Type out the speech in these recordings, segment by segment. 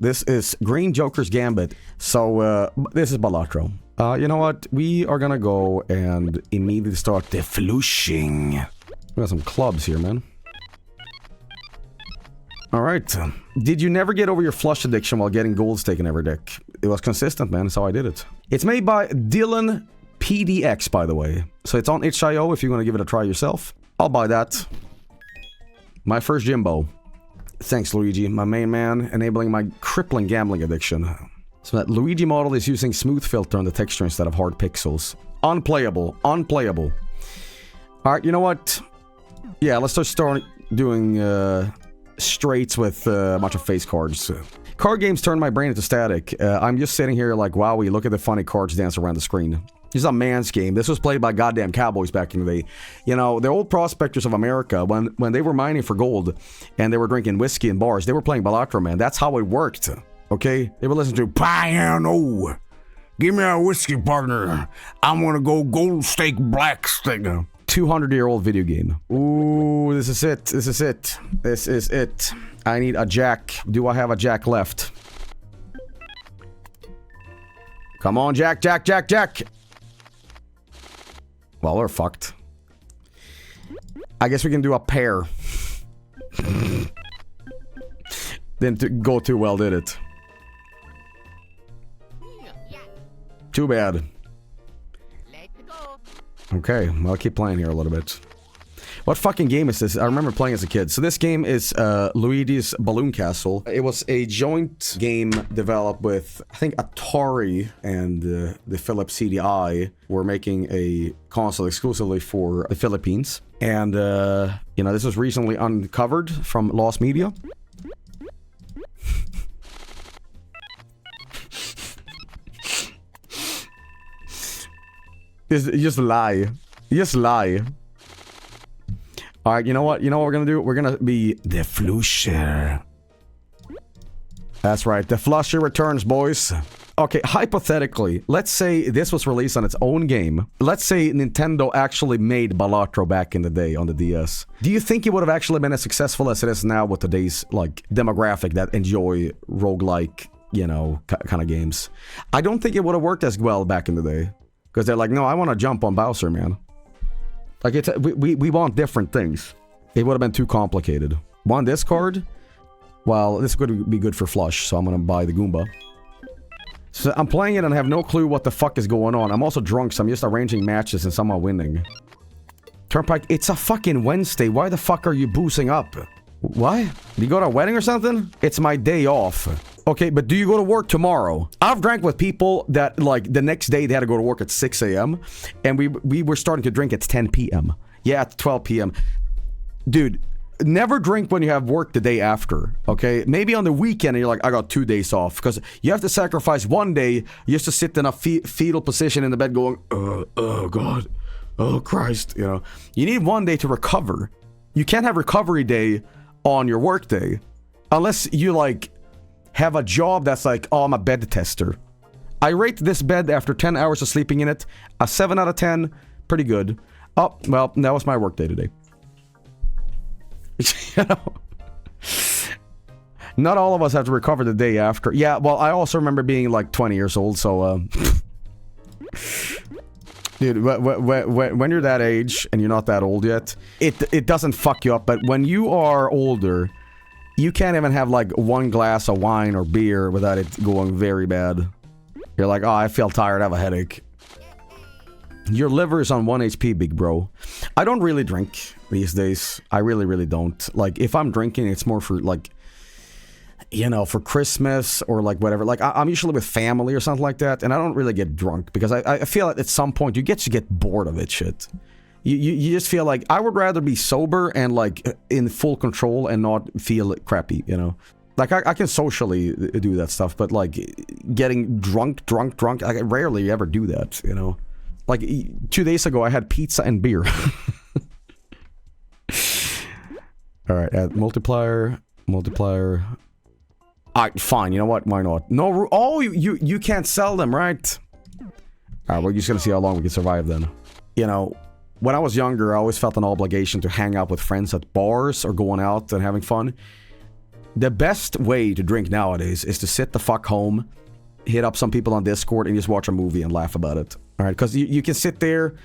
This is Green Joker's Gambit. So, this is Balatro. You know what? We are gonna go and immediately start deflushing. We got some clubs here, man. Alright. Did you never get over your flush addiction while getting golds taken every deck? It was consistent, man. That's how I did it. It's made by Dylan PDX, by the way. So it's on itch.io if you want to give it a try yourself. I'll buy that. My first Jimbo. Thanks, Luigi, my main man, enabling my crippling gambling addiction. So that Luigi model is using smooth filter on the texture instead of hard pixels. Unplayable. Unplayable. Alright, you know what? Yeah, let's just start doing straights with a bunch of face cards. Card games turn my brain into static. I'm just sitting here like, wow, we look at the funny cards dance around the screen. This is a man's game. This was played by goddamn cowboys back in the day. You know, the old prospectors of America, when they were mining for gold and they were drinking whiskey in bars, they were playing Balatro, man. That's how it worked, okay? They were listening to, Piano, give me a whiskey partner. I'm gonna go gold steak, black steak. 200-year-old video game. Ooh, this is it. This is it. This is it. I need a jack. Do I have a jack left? Come on, jack, jack, jack, jack. Well, we're fucked. I guess we can do a pair. Didn't go too well, did it? Too bad. Okay, well, I'll keep playing here a little bit. What fucking game is this? I remember playing as a kid. So this game is Luigi's Balloon Castle. It was a joint game developed with, I think, Atari and the Philips CDI were making a console exclusively for the Philippines. And, you know, this was recently uncovered from Lost Media. Just lie. Just lie. Alright, you know what? You know what we're gonna do? We're gonna be the Flusher. That's right. The Flusher returns, boys. Okay, hypothetically, let's say this was released on its own game. Let's say Nintendo actually made Balatro back in the day on the DS. Do you think it would have actually been as successful as it is now with today's, like, demographic that enjoy roguelike, you know, kind of games? I don't think it would have worked as well back in the day. Because they're like, no, I want to jump on Bowser, man. Like, it's we want different things. It would have been too complicated. Want this card? Well, this could be good for flush, so I'm going to buy the Goomba. So I'm playing it and I have no clue what the fuck is going on. I'm also drunk, so I'm just arranging matches and somehow winning. Turnpike, it's a fucking Wednesday. Why the fuck are you boozing up? What? Do you go to a wedding or something? It's my day off. Okay, but do you go to work tomorrow? I've drank with people that, like, the next day they had to go to work at 6 a.m. And we were starting to drink at 10 p.m. Yeah, at 12 p.m. Dude, never drink when you have work the day after, okay? Maybe on the weekend and you're like, I got 2 days off. Because you have to sacrifice one day just to sit in a fetal position in the bed going, oh, God. Oh, Christ, you know. You need one day to recover. You can't have recovery day on your work day. Unless you, like, have a job that's like, oh, I'm a bed tester. I rate this bed after 10 hours of sleeping in it a 7 out of 10. Pretty good. Oh, well, that was my work day today. You know? Not all of us have to recover the day after. Yeah, well, I also remember being like 20 years old, so, dude, when you're that age and you're not that old yet, it doesn't fuck you up, but when you are older, you can't even have like one glass of wine or beer without it going very bad. You're like, oh, I feel tired, I have a headache. Your liver is on 1 HP, big bro. I don't really drink these days. I really, really don't. Like, if I'm drinking, it's more for like, you know, for Christmas or like whatever. Like, I'm usually with family or something like that, and I don't really get drunk because I feel like at some point you get bored of it shit. You just feel like I would rather be sober and like in full control and not feel crappy, you know. Like I can socially do that stuff, but like getting drunk, I rarely ever do that, you know. Like 2 days ago, I had pizza and beer. All right, add multiplier. Alright, fine. You know what? Why not? No. Oh, you can't sell them, right? Alright, we're just gonna see how long we can survive then. You know. When I was younger, I always felt an obligation to hang out with friends at bars or going out and having fun. The best way to drink nowadays is to sit the fuck home, hit up some people on Discord, and just watch a movie and laugh about it. Alright, because you can sit there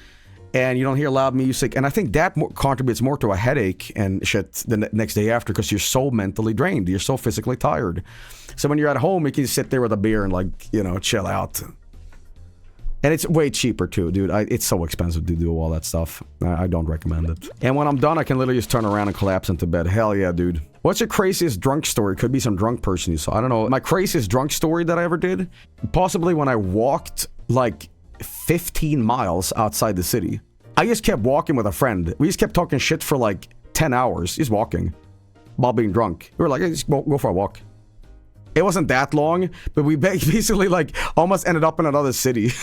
and you don't hear loud music, and I think that contributes more to a headache and shit the next day after, because you're so mentally drained, you're so physically tired. So when you're at home, you can sit there with a beer and, like, you know, chill out. And it's way cheaper too, dude. It's so expensive to do all that stuff. I don't recommend it. And when I'm done, I can literally just turn around and collapse into bed. Hell yeah, dude. What's your craziest drunk story? Could be some drunk person you saw. I don't know. My craziest drunk story that I ever did? Possibly when I walked, like, 15 miles outside the city. I just kept walking with a friend. We just kept talking shit for like 10 hours. Just walking. While being drunk. We were like, hey, just go for a walk. It wasn't that long, but we basically like almost ended up in another city.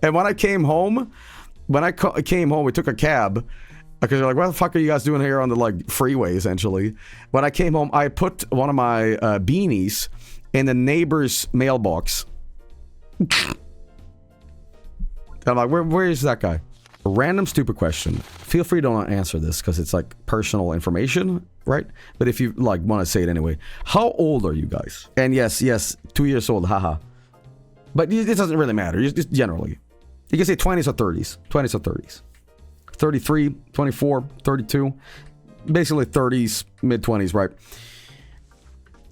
And when I came home, we took a cab. Because they're like, what the fuck are you guys doing here on the like freeway, essentially? When I came home, I put one of my beanies in the neighbor's mailbox. I'm like, where is that guy? A random stupid question. Feel free to not answer this because it's like personal information, right? But if you like want to say it anyway. How old are you guys? And yes, 2 years old, haha. But it doesn't really matter, just generally. You can say 20s or 30s. 20s or 30s. 33, 24, 32. Basically 30s, mid-20s, right?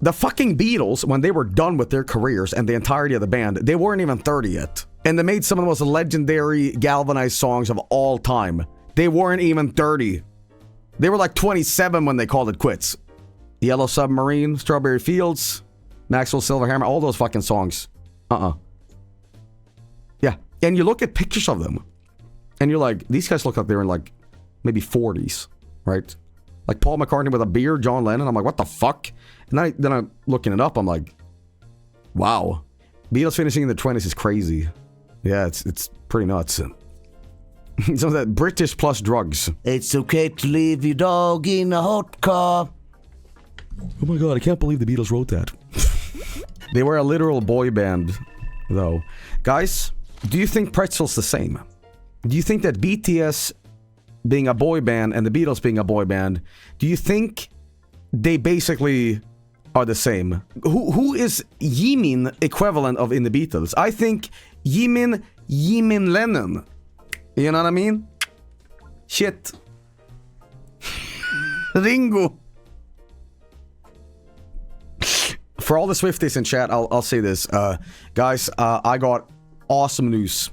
The fucking Beatles, when they were done with their careers and the entirety of the band, they weren't even 30 yet. And they made some of the most legendary galvanized songs of all time. They weren't even 30. They were like 27 when they called it quits. Yellow Submarine, Strawberry Fields, Maxwell Silver Hammer, all those fucking songs. Yeah. And you look at pictures of them, and you're like, these guys look like they're in like maybe 40s, right? Like Paul McCartney with a beard, John Lennon. I'm like, what the fuck? And then I'm looking it up. I'm like, wow. Beatles finishing in the 20s is crazy. Yeah, it's pretty nuts. Some of that British plus drugs. It's okay to leave your dog in a hot car. Oh my god, I can't believe the Beatles wrote that. They were a literal boy band, though. Guys, do you think Pretzel's the same? Do you think that BTS being a boy band and the Beatles being a boy band, do you think they basically are the same? Who is Jimin equivalent of in the Beatles? I think Jimin Lennon. You know what I mean? Shit. Ringo. For all the Swifties in chat, I'll say this. Guys, I got awesome news.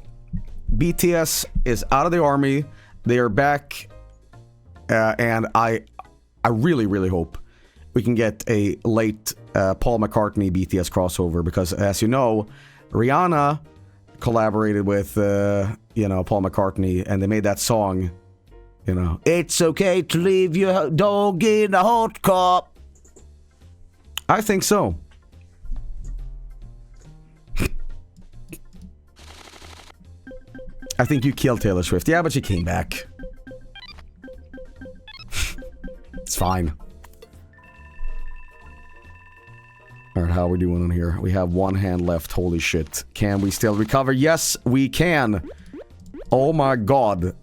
BTS is out of the army. They are back. And I really, really hope we can get a late Paul McCartney BTS crossover. Because as you know, Rihanna collaborated with, Paul McCartney. And they made that song, It's okay to leave your dog in a hot car. I think so. I think you killed Taylor Swift. Yeah, but she came back. It's fine. Alright, how are we doing on here? We have one hand left. Holy shit. Can we still recover? Yes, we can. Oh my god.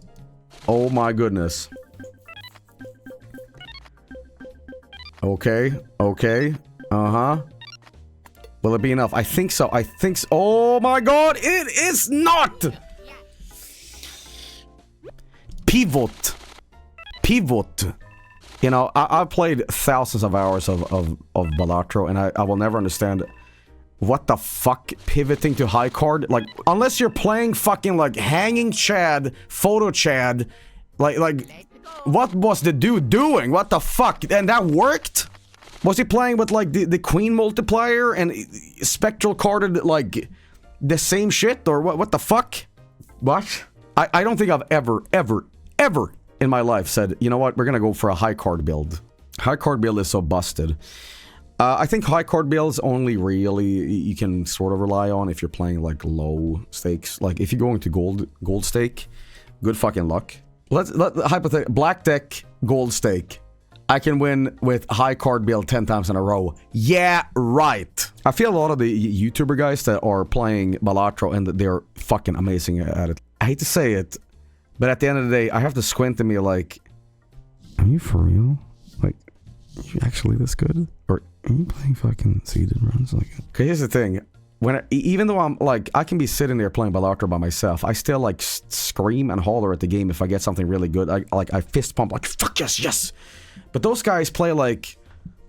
Oh my goodness. Okay. Uh-huh. Will it be enough? I think so. Oh my god, it is not! Pivot. I've played thousands of hours of Balatro, and I will never understand what the fuck pivoting to high card. Like, unless you're playing fucking like Hanging Chad, Photo Chad, like what was the dude doing? What the fuck? And that worked? Was he playing with like the Queen multiplier and Spectral carded like the same shit, or what the fuck? What? I don't think I've ever in my life said, you know what, we're gonna go for a high card build. High card build is so busted. I think high card builds only really you can sort of rely on if you're playing like low stakes. Like if you're going to gold stake, good fucking luck. Let's hypothetical black deck gold stake. I can win with high card build 10 times in a row. Yeah, right. I feel a lot of the YouTuber guys that are playing Balatro and they're fucking amazing at it. I hate to say it, but at the end of the day, I have to squint at me like, are you for real? Like, you actually this good? Or are you playing fucking seeded runs? Like, okay, here's the thing. Even though I'm like, I can be sitting there playing Balatro by myself, I still like scream and holler at the game if I get something really good. I fist pump like, fuck yes, yes. But those guys play like,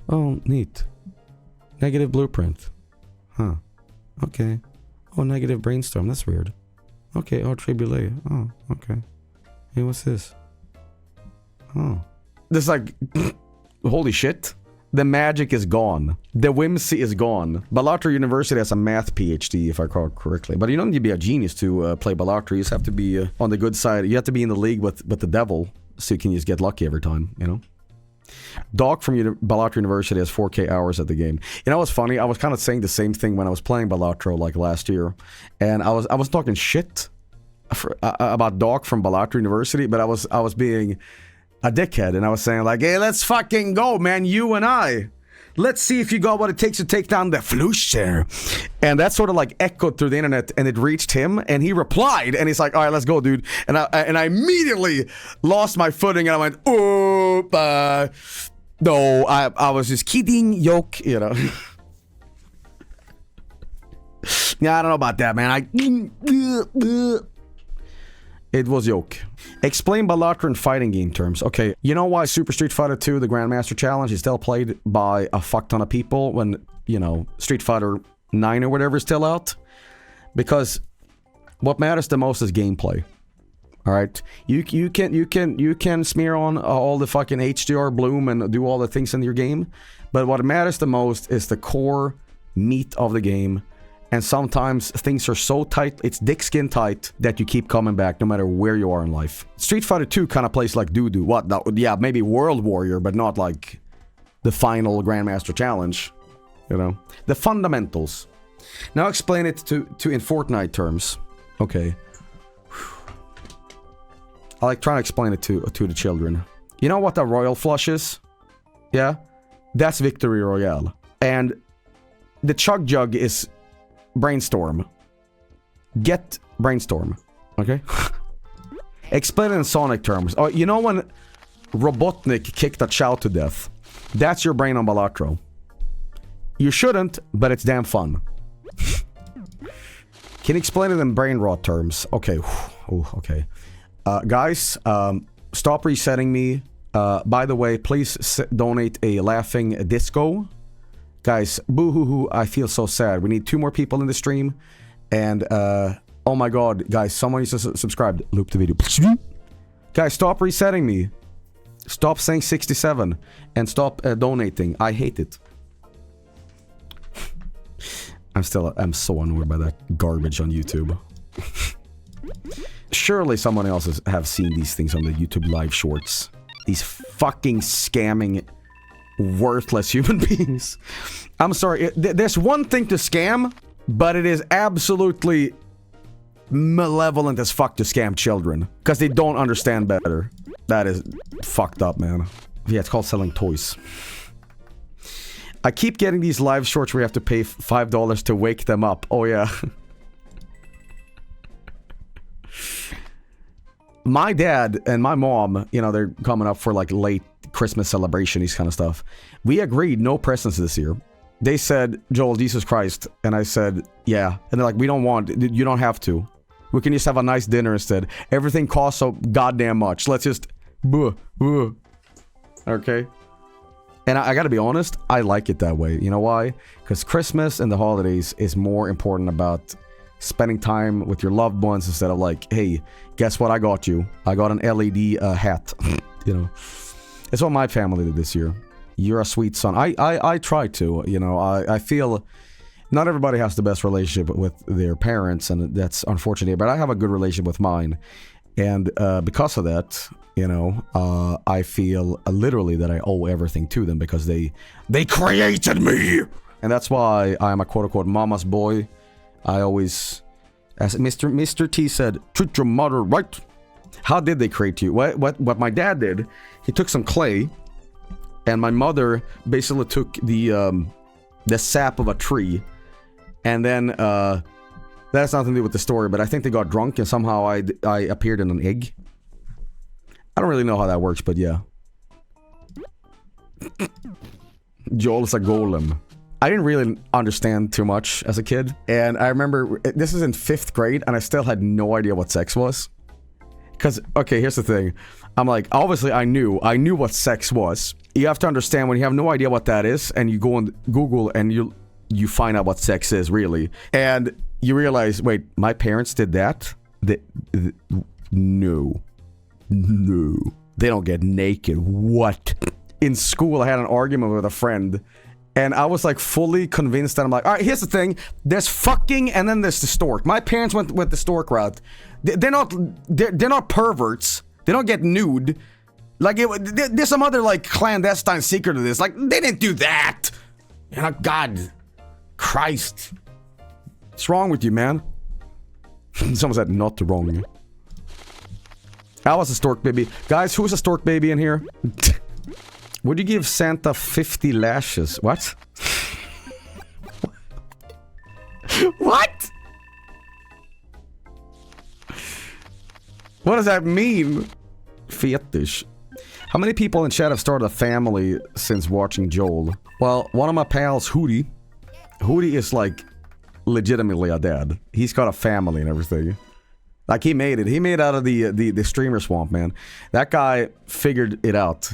oh, neat. Negative blueprint. Huh. Okay. Oh, negative brainstorm. That's weird. Okay. Oh, tribulate. Oh, okay. Hey, what's this? Oh. This like, holy shit. The magic is gone. The whimsy is gone. Balatro University has a math PhD, if I recall correctly. But you don't need to be a genius to play Balatro. You just have to be on the good side. You have to be in the league with the devil, so you can just get lucky every time, you know? Doc from Balatro University has 4K hours at the game. You know what's funny? I was kind of saying the same thing when I was playing Balatro like last year. And I was talking shit about Doc from Balatro University, but I was being a dickhead, and I was saying like, hey, let's fucking go, man, you and I. Let's see if you got what it takes to take down the Flusher. And that sort of like echoed through the internet, and it reached him, and he replied, and he's like, all right, let's go, dude. And I immediately lost my footing, and I went, oop, no, I was just kidding, yoke, you know. Yeah, I don't know about that, man. It was yoke. Explain Balatro in fighting game terms. Okay, you know why Super Street Fighter 2, the Grandmaster Challenge, is still played by a fuck ton of people when, you know, Street Fighter 9 or whatever is still out? Because what matters the most is gameplay. Alright? You can smear on all the fucking HDR bloom and do all the things in your game, but what matters the most is the core meat of the game. And sometimes things are so tight, it's dick skin tight, that you keep coming back no matter where you are in life. Street Fighter 2 kind of plays like doo-doo. What? Yeah, maybe World Warrior, but not like the final Grandmaster Challenge. You know? The fundamentals. Now explain it to in Fortnite terms. Okay. I like trying to explain it to the children. You know what a Royal Flush is? Yeah? That's Victory Royale. And the Chug Jug is Brainstorm. Get Brainstorm. Okay? Explain it in Sonic terms. Oh, you know when Robotnik kicked a Chow to death? That's your brain on Balatro. You shouldn't, but it's damn fun. Can you explain it in brain rot terms? Okay. Ooh, okay. Guys, stop resetting me. By the way, please donate a laughing disco. Guys, boo-hoo-hoo, I feel so sad. We need 2 more people in the stream. And, oh my god, guys, someone needs to subscribe. Loop the video. Guys, stop resetting me. Stop saying 67. And stop donating. I hate it. I'm so annoyed by that garbage on YouTube. Surely someone else have seen these things on the YouTube live shorts. These fucking scamming worthless human beings. I'm sorry, there's one thing to scam, but it is absolutely malevolent as fuck to scam children. Because they don't understand better. That is fucked up, man. Yeah, it's called selling toys. I keep getting these live shorts where you have to pay $5 to wake them up. Oh yeah. My dad and my mom, you know, they're coming up for like late Christmas celebration, these kind of stuff. We agreed no presents this year. They said, Joel, Jesus Christ. And I said, yeah. And they're like, we don't want, you don't have to. We can just have a nice dinner instead. Everything costs so goddamn much. Let's just, okay. And I gotta be honest, I like it that way. You know why? Because Christmas and the holidays is more important about spending time with your loved ones instead of like, hey, guess what I got you? I got an LED hat. You know, it's what my family did this year. You're a sweet son. I try to, you know, I feel not everybody has the best relationship with their parents, and that's unfortunate, but I have a good relationship with mine. And because of that, you know, I feel literally that I owe everything to them because they created me. And that's why I'm a quote-unquote mama's boy. I always, as Mr. T said, treat your mother right. How did they create you? What my dad did, he took some clay, and my mother basically took the sap of a tree, and then that has nothing to do with the story, but I think they got drunk and somehow I appeared in an egg. I don't really know how that works, but yeah. Joel is a golem. I didn't really understand too much as a kid. And I remember, this is in 5th grade, and I still had no idea what sex was. Because, okay, here's the thing. I'm like, obviously I knew what sex was. You have to understand, when you have no idea what that is, and you go on Google and you find out what sex is, really. And you realize, wait, my parents did that? No. No. They don't get naked. What? In school, I had an argument with a friend. And I was like fully convinced that I'm like, all right, here's the thing. There's fucking and then there's the stork. My parents went with the stork route. They're not perverts. They don't get nude. Like, there's some other like clandestine secret to this. Like, they didn't do that. You know, God. Christ. What's wrong with you, man? Someone said not wrong. I was a stork baby. Guys, who's a stork baby in here? Would you give Santa 50 lashes? What? What? What does that mean? Fetish. How many people in chat have started a family since watching Joel? Well, one of my pals, Hootie. Hootie is like legitimately a dad. He's got a family and everything. Like, he made it. He made it out of the streamer swamp, man. That guy figured it out.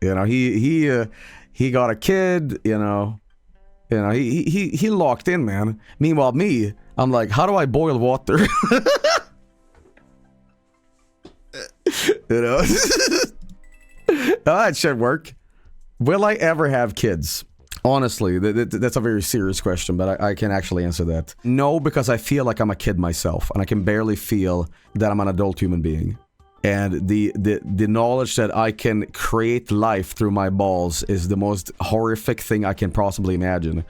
You know, he got a kid, you know, he locked in, man. Meanwhile, me, I'm like, how do I boil water? You know? That should work. Will I ever have kids? Honestly, that's a very serious question, but I can actually answer that. No, because I feel like I'm a kid myself, and I can barely feel that I'm an adult human being. And the knowledge that I can create life through my balls is the most horrific thing I can possibly imagine.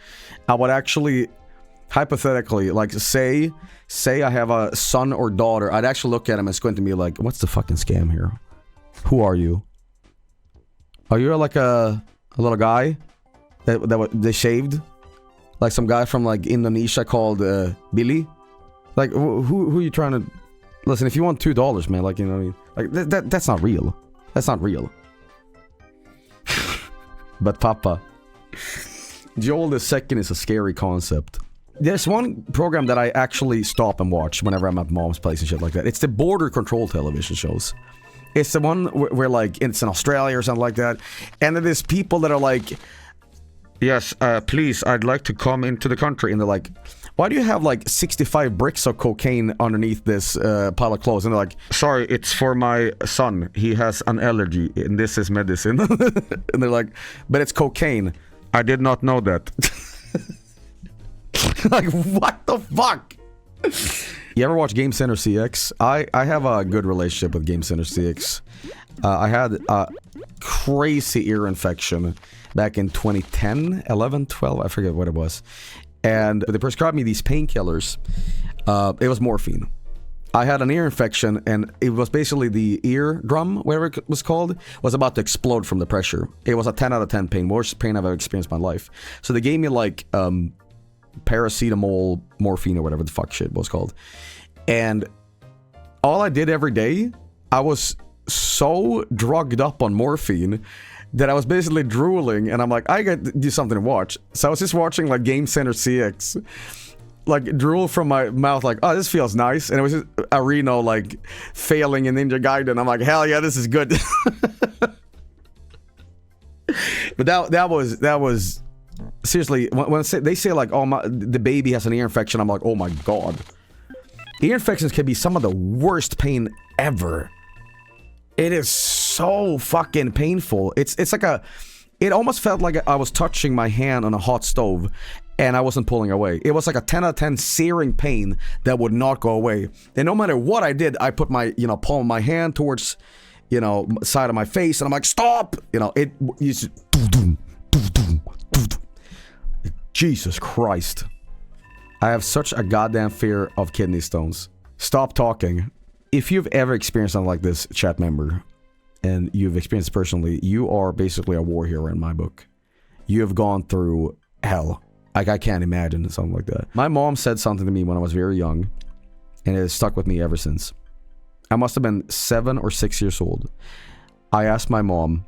I would actually, hypothetically, like, say I have a son or daughter, I'd actually look at him and squint at me like, what's the fucking scam here? Who are you? Are you like a little guy that they shaved? Like some guy from like Indonesia called Billy? Like, who are you trying to... Listen, if you want $2, man, like, you know what I mean? Like, that's not real. That's not real. But Papa. Joel the Second is a scary concept. There's one program that I actually stop and watch whenever I'm at mom's place and shit like that. It's the border control television shows. It's the one where like, it's in Australia or something like that. And then there's people that are like, yes, please, I'd like to come into the country. And they're like, why do you have like 65 bricks of cocaine underneath this pile of clothes? And they're like, sorry, it's for my son. He has an allergy and this is medicine. And they're like, but it's cocaine. I did not know that. Like, what the fuck? You ever watch Game Center CX? I have a good relationship with Game Center CX. I had a crazy ear infection back in 2010, 11, 12, I forget what it was. And they prescribed me these painkillers. It was morphine. I had an ear infection, and it was basically the eardrum, whatever it was called, was about to explode from the pressure. It was a 10 out of 10 pain, worst pain I've ever experienced in my life. So they gave me like paracetamol, morphine, or whatever the fuck shit was called. And all I did every day, I was so drugged up on morphine that I was basically drooling, and I'm like, I gotta do something to watch. So I was just watching like Game Center CX, like drool from my mouth, like, oh, this feels nice. And it was just a Reno like failing in Ninja Gaiden. I'm like, hell yeah, this is good. But that was seriously, when they say like, oh, the baby has an ear infection, I'm like, oh my god. Ear infections can be some of the worst pain ever. It is so fucking painful. It's like it almost felt like I was touching my hand on a hot stove and I wasn't pulling away. It was like a 10 out of 10 searing pain that would not go away. And no matter what I did, I put my, palm of my hand towards, side of my face, and I'm like, stop! It's Jesus Christ. I have such a goddamn fear of kidney stones. Stop talking. If you've ever experienced something like this, chat member, and you've experienced it personally, you are basically a war hero in my book. You have gone through hell. Like, I can't imagine something like that. My mom said something to me when I was very young, and it has stuck with me ever since. I must have been 7 or 6 years old. I asked my mom,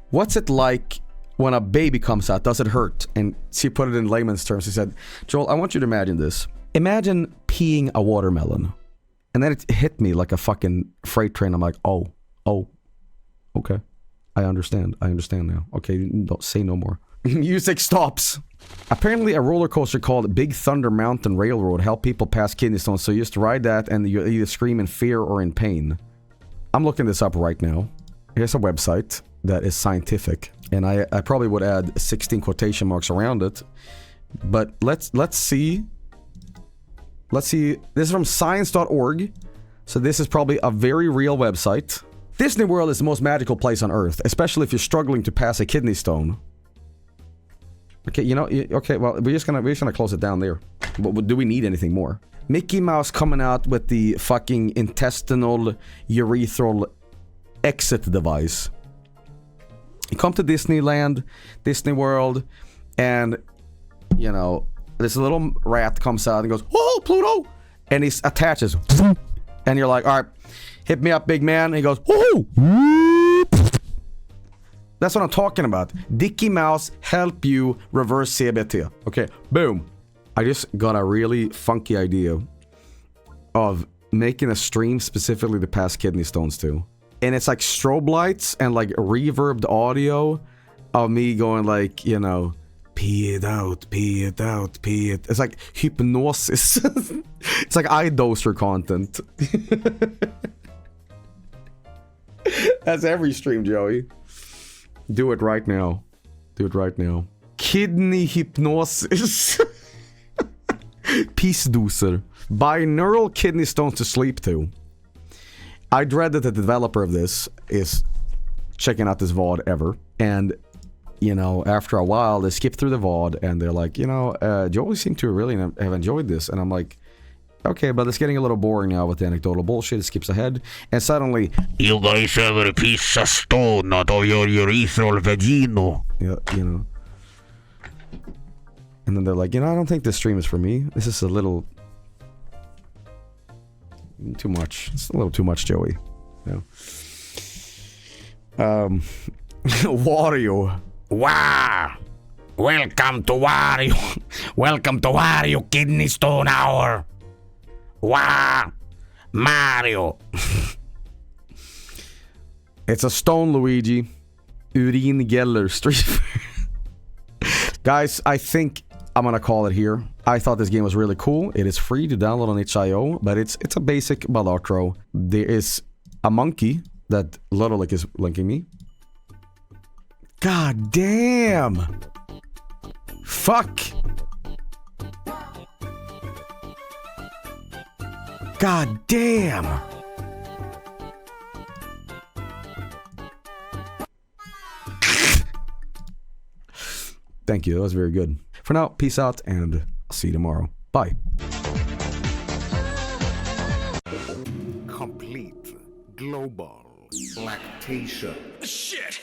What's it like when a baby comes out? Does it hurt? And she put it in layman's terms. She said, Joel, I want you to imagine this. Imagine peeing a watermelon. And then it hit me like a fucking freight train. I'm like, oh, okay. I understand now. Okay, don't say no more. Music stops. Apparently a roller coaster called Big Thunder Mountain Railroad helped people pass kidney stones, so you used to ride that and you either scream in fear or in pain. I'm looking this up right now. Here's a website that is scientific, and I probably would add 16 quotation marks around it. But let's see. Let's see. This is from science.org, so this is probably a very real website. Disney World is the most magical place on Earth, especially if you're struggling to pass a kidney stone. Okay, you know, okay, well, we're just gonna close it down there. But do we need anything more? Mickey Mouse coming out with the fucking intestinal urethral exit device. You come to Disneyland, Disney World, and, you know, this little rat comes out and goes, "Oh, Pluto!" And he attaches. And you're like, all right, hit me up, big man. And he goes, "Oh!" That's what I'm talking about. Dickie Mouse help you reverse CBT. Okay, boom. I just got a really funky idea of making a stream specifically to pass kidney stones to. And it's like strobe lights and like reverbed audio of me going like, you know, pee it out, pee it out, pee it. It's like hypnosis. It's like iDoser content. That's every stream, Joey. Do it right now. Do it right now. Kidney hypnosis. Pissdoser. Binaural kidney stones to sleep to. I dread that the developer of this is checking out this VOD ever. And, you know, after a while, they skip through the VOD and they're like, you know, Joey seemed to really have enjoyed this. And I'm like, okay, but it's getting a little boring now with the anecdotal bullshit. It skips ahead. And suddenly, you guys ever piece of stone out of your urethral vagina? Yeah, you know. And then they're like, you know, I don't think this stream is for me. This is a little... too much. It's a little too much, Joey. Yeah. Wario. Wow! Welcome to Wario. Welcome to Wario Kidney Stone Hour. Wow! Mario. It's a stone, Luigi. Urin Geller Street. Guys, I think I'm gonna call it here. I thought this game was really cool. It is free to download on itch.io, but it's a basic Balatro. There is a monkey that Lotolic is linking me. God damn! Fuck! God damn! Thank you, that was very good. For now, peace out, and I'll see you tomorrow. Bye. Complete global lactation. Shit!